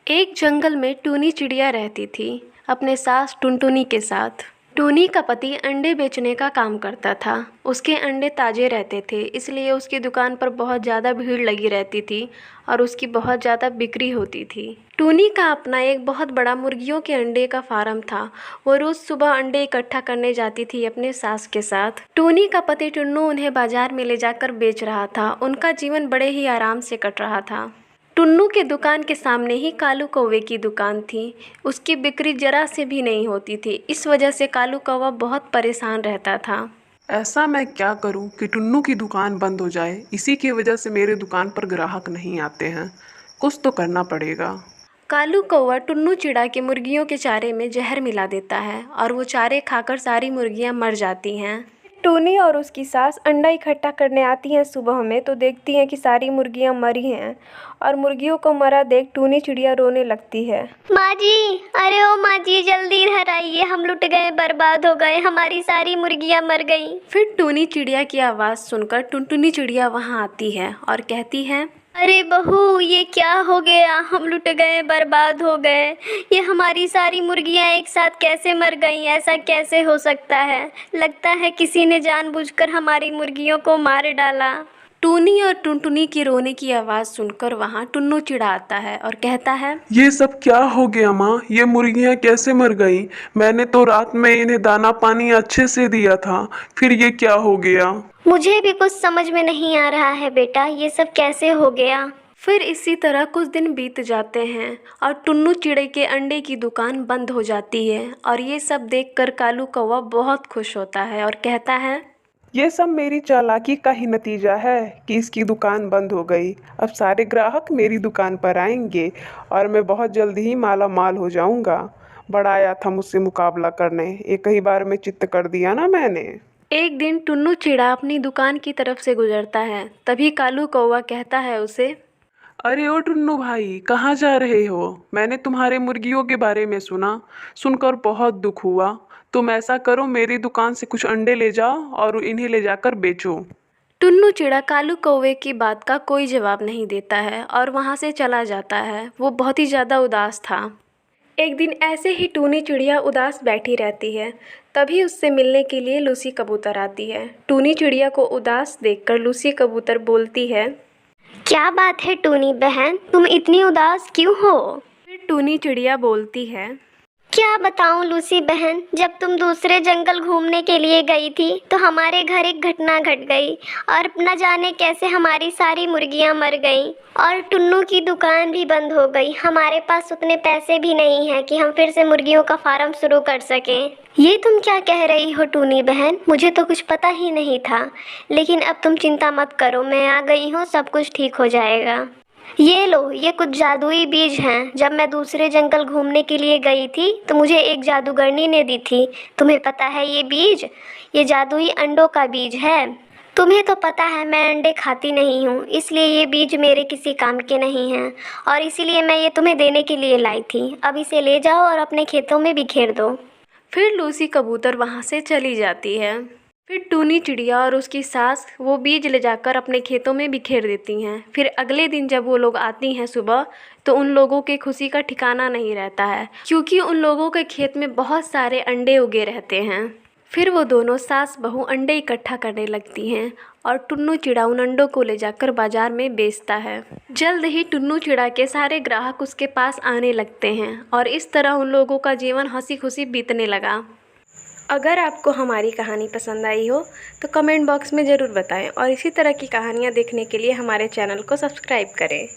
एक जंगल में टूनी चिड़िया रहती थी अपने सास टुनटुनी के साथ। टूनी का पति अंडे बेचने का काम करता था। उसके अंडे ताज़े रहते थे, इसलिए उसकी दुकान पर बहुत ज़्यादा भीड़ लगी रहती थी और उसकी बहुत ज़्यादा बिक्री होती थी। टूनी का अपना एक बहुत बड़ा मुर्गियों के अंडे का फार्म था। वो रोज़ सुबह अंडे इकट्ठा करने जाती थी अपने सास के साथ। टूनी का पति टुन्नू उन्हें बाजार में ले जाकर बेच रहा था। उनका जीवन बड़े ही आराम से कट रहा था। टुन्नू के दुकान के सामने ही कालू कौवे की दुकान थी। उसकी बिक्री जरा से भी नहीं होती थी। इस वजह से कालू कौवा बहुत परेशान रहता था। ऐसा मैं क्या करूं कि टुन्नू की दुकान बंद हो जाए। इसी की वजह से मेरे दुकान पर ग्राहक नहीं आते हैं। कुछ तो करना पड़ेगा। कालू कौवा टुन्नू चिड़ा के मुर्गियों के चारे में जहर मिला देता है और वो चारे खाकर सारी मुर्गियां मर जाती हैं। टूनी और उसकी सास अंडा इकट्ठा करने आती हैं सुबह में, तो देखती हैं कि सारी मुर्गियां मरी हैं और मुर्गियों को मरा देख टूनी चिड़िया रोने लगती है। माँ जी, अरे ओ माँ जी, जल्दी इधर आइए, हम लुट गए, बर्बाद हो गए, हमारी सारी मुर्गियां मर गईं। फिर टूनी चिड़िया की आवाज़ सुनकर टुनटुनी चिड़िया वहाँ आती है और कहती है, अरे बहू, ये क्या हो गया? हम लुट गए, बर्बाद हो गए। ये हमारी सारी मुर्गियां एक साथ कैसे मर गईं? ऐसा कैसे हो सकता है? लगता है किसी ने जानबूझकर हमारी मुर्गियों को मार डाला। टूनी और टुनटुनी की रोने की आवाज़ सुनकर वहाँ टुन्नू चिड़ा आता है और कहता है, ये सब क्या हो गया माँ? ये मुर्गियां कैसे मर गई? मैंने तो रात में इन्हें दाना पानी अच्छे से दिया था, फिर ये क्या हो गया? मुझे भी कुछ समझ में नहीं आ रहा है बेटा, ये सब कैसे हो गया? फिर इसी तरह कुछ दिन बीत जाते हैं और टुन्नू चिड़े के अंडे की दुकान बंद हो जाती है। और ये सब देखकर कालू कौवा बहुत खुश होता है और कहता है, ये सब मेरी चालाकी का ही नतीजा है कि इसकी दुकान बंद हो गई। अब सारे ग्राहक मेरी दुकान पर आएंगे और मैं बहुत जल्दी ही माला माल हो जाऊंगा। बड़ा आया था मुझसे मुकाबला करने, एक ही बार में चित्त कर दिया ना मैंने। एक दिन टुन्नू चिड़ा अपनी दुकान की तरफ से गुजरता है। तभी कालू कौवा कहता है उसे, अरे ओ टुन्नू भाई, कहाँ जा रहे हो? मैंने तुम्हारे मुर्गियों के बारे में सुना, सुनकर बहुत दुख हुआ। तुम ऐसा करो, मेरी दुकान से कुछ अंडे ले जाओ और इन्हें ले जाकर बेचो। टुन्नू चिड़ा कालू कौवे की बात का कोई जवाब नहीं देता है और वहाँ से चला जाता है। वो बहुत ही ज़्यादा उदास था। एक दिन ऐसे ही टूनी चिड़िया उदास बैठी रहती है। तभी उससे मिलने के लिए लूसी कबूतर आती है। टूनी चिड़िया को उदास देखकर लूसी कबूतर बोलती है, क्या बात है टूनी बहन, तुम इतनी उदास क्यों हो? फिर टूनी चिड़िया बोलती है, क्या बताऊं लूसी बहन, जब तुम दूसरे जंगल घूमने के लिए गई थी तो हमारे घर एक घटना घट गई और न जाने कैसे हमारी सारी मुर्गियां मर गईं और टुन्नू की दुकान भी बंद हो गई। हमारे पास उतने पैसे भी नहीं हैं कि हम फिर से मुर्गियों का फार्म शुरू कर सकें। ये तुम क्या कह रही हो टूनी बहन? मुझे तो कुछ पता ही नहीं था। लेकिन अब तुम चिंता मत करो, मैं आ गई हूँ, सब कुछ ठीक हो जाएगा। ये लो, ये कुछ जादुई बीज हैं। जब मैं दूसरे जंगल घूमने के लिए गई थी तो मुझे एक जादूगरनी ने दी थी। तुम्हें पता है ये बीज? ये जादुई अंडों का बीज है। तुम्हें तो पता है मैं अंडे खाती नहीं हूँ, इसलिए ये बीज मेरे किसी काम के नहीं हैं और इसीलिए मैं ये तुम्हें देने के लिए लाई थी। अब इसे ले जाओ और अपने खेतों में बिखेर दो। फिर लूसी कबूतर वहाँ से चली जाती है। फिर टूनी चिड़िया और उसकी सास वो बीज ले जाकर अपने खेतों में बिखेर देती हैं। फिर अगले दिन जब वो लोग आती हैं सुबह, तो उन लोगों के खुशी का ठिकाना नहीं रहता है, क्योंकि उन लोगों के खेत में बहुत सारे अंडे उगे रहते हैं। फिर वो दोनों सास बहू अंडे इकट्ठा करने लगती हैं और टुन्नू चिड़ा उन अंडों को ले जाकर बाजार में बेचता है। जल्द ही टुन्नू चिड़ा के सारे ग्राहक उसके पास आने लगते हैं और इस तरह उन लोगों का जीवन हंसी खुशी बीतने लगा। अगर आपको हमारी कहानी पसंद आई हो तो कमेंट बॉक्स में ज़रूर बताएं और इसी तरह की कहानियाँ देखने के लिए हमारे चैनल को सब्सक्राइब करें।